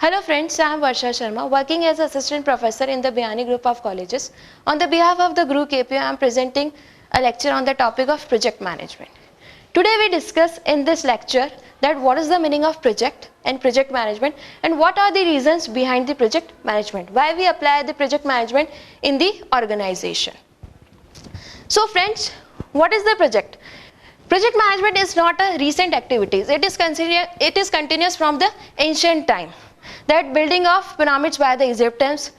Hello friends, I am Varsha Sharma, working as Assistant Professor in the Biyani Group of Colleges. On the behalf of the group KPO, I am presenting a lecture on the topic of project management. Today we discuss in this lecture that what is the meaning of project and project management and what are the reasons behind the project management, why we apply the project management in the organization. So friends, what is the project? Project management is not a recent activity. It is continuous from the ancient time. That building of pyramids by the Egyptians,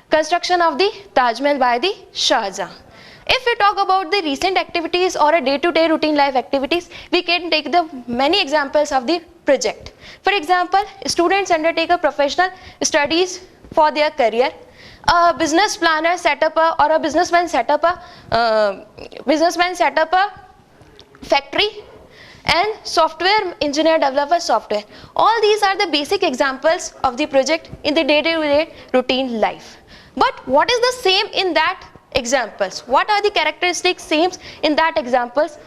construction of the Taj Mahal by the Shah Jahan. If we talk about the recent activities or a day-to-day routine life activities, we can take the many examples of the project. For example, students undertake a professional studies for their career. A business planner set up or a businessman set up a factory, and software engineer develop a software. All these are the basic examples of the project in the day-to-day routine life. But what is the same in that examples? What are the characteristics same in that examples?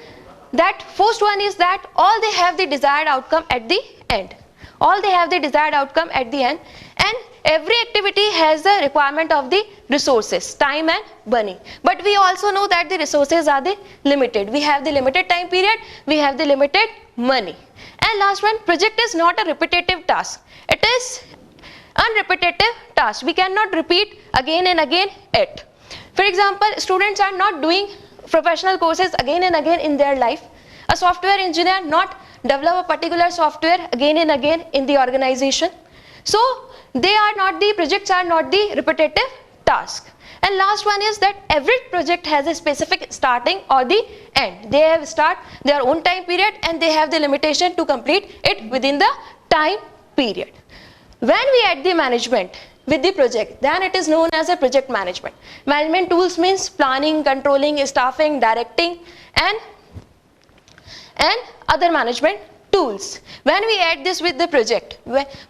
That first one is that all they have the desired outcome at the end. All they have the desired outcome at the end, and every activity has the requirement of the resources, time and money. But we also know that the resources are the limited. We have the limited time period, we have the limited money. And last one, project is not a repetitive task. It is unrepetitive task. We cannot repeat again and again it. For example, students are not doing professional courses again and again in their life. A software engineer not develop a particular software again and again in the organization. So projects are not the repetitive task. And last one is that every project has a specific starting or the end. They have start their own time period and they have the limitation to complete it within the time period. When we add the management with the project, then it is known as a project management. Management tools means planning, controlling, staffing, directing and other management tools. When we add this with the project,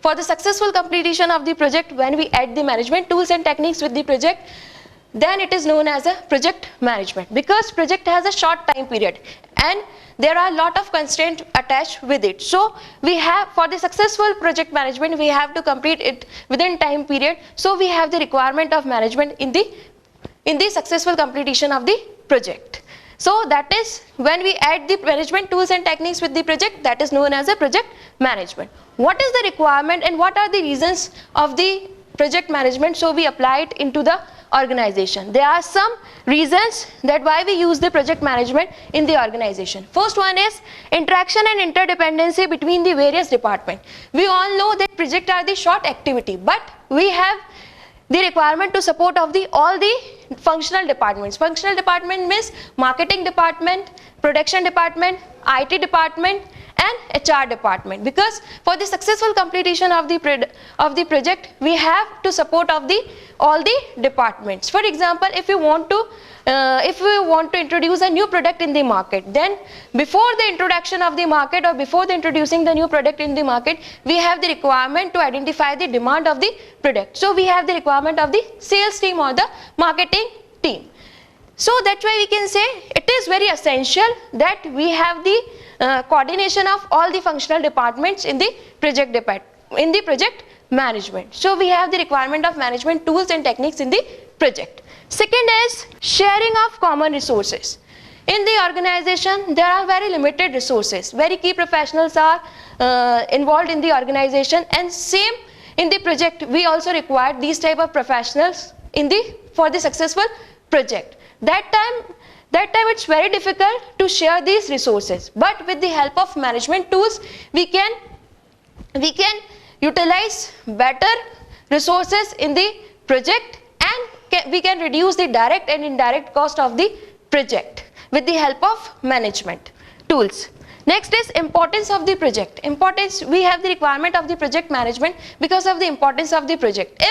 for the successful completion of the project, when we add the management tools and techniques with the project, then it is known as a project management, because project has a short time period and there are a lot of constraints attached with it. So we have, for the successful project management, we have to complete it within time period. So we have the requirement of management in the successful completion of the project. So that is when we add the management tools and techniques with the project, that is known as a project management. What is the requirement and what are the reasons of the project management? So we apply it into the organization. There are some reasons that why we use the project management in the organization. First one is interaction and interdependency between the various departments. We all know that projects are the short activity, but we have the requirement to support of all the functional departments. Functional department means marketing department, production department, IT department and HR department, because for the successful completion of the project we have to support of all the departments. For example, if we want to introduce a new product in the market, then before the introduction of the market or before the introducing the new product in the market, we have the requirement to identify the demand of the product. So we have the requirement of the sales team or the marketing team. So that's why we can say it is very essential that we have the coordination of all the functional departments in the project management. So we have the requirement of management tools and techniques in the project. Second is sharing of common resources. In the organization, there are very limited resources. Very key professionals are involved in the organization, and same in the project, we also require these type of professionals for the successful project. That time it's very difficult to share these resources, but with the help of management tools, we can utilize better resources in the project, and we can reduce the direct and indirect cost of the project with the help of management tools. Next is importance of the project. Importance, we have the requirement of the project management because of the importance of the project.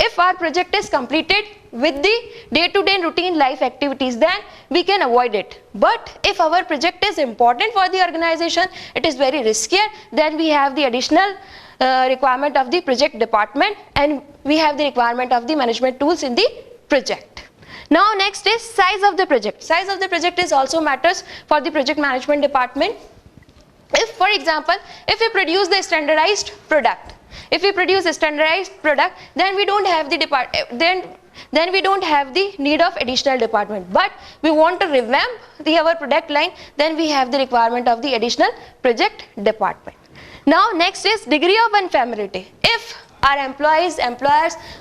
If our project is completed with the day-to-day routine life activities, then we can avoid it. But if our project is important for the organization, it is very riskier, then we have the additional requirement of the project department, and we have the requirement of the management tools in the project. Now next is size of the project. Size of the project is also matters for the project management department. If, for example, if we produce the standardized product, If we produce a standardized product, then we don't have the then we don't have the need of additional department. But we want to revamp our product line, then we have the requirement of the additional project department. Now next is degree of unfamiliarity. If our employers,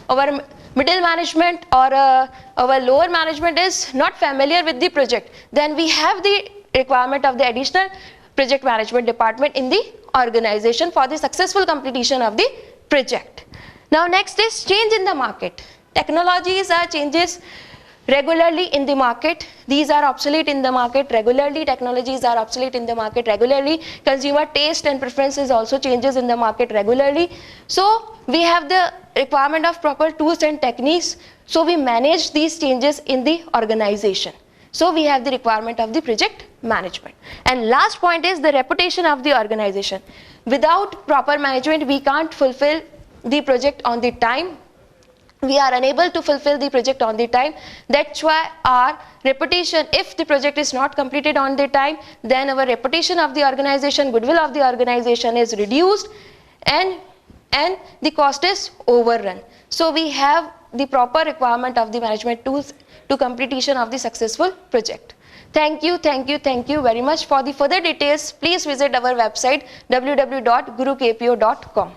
our middle management or our lower management is not familiar with the project, then we have the requirement of the additional project management department in the organization for the successful completion of the project. Now next is change in the market. Technologies are changes regularly in the market. These are obsolete in the market regularly. Technologies are obsolete in the market regularly. Consumer taste and preferences also changes in the market regularly. So we have the requirement of proper tools and techniques. So we manage these changes in the organization. So we have the requirement of the project management. And last point is the reputation of the organization. Without proper management, we can't fulfill the project on the time. We are unable to fulfill the project on the time. That's why our reputation, if the project is not completed on the time, then our reputation of the organization, goodwill of the organization is reduced, and the cost is overrun. So we have the proper requirement of the management tools to completion of the successful project. Thank you very much. For the further details, please visit our website www.gurukpo.com.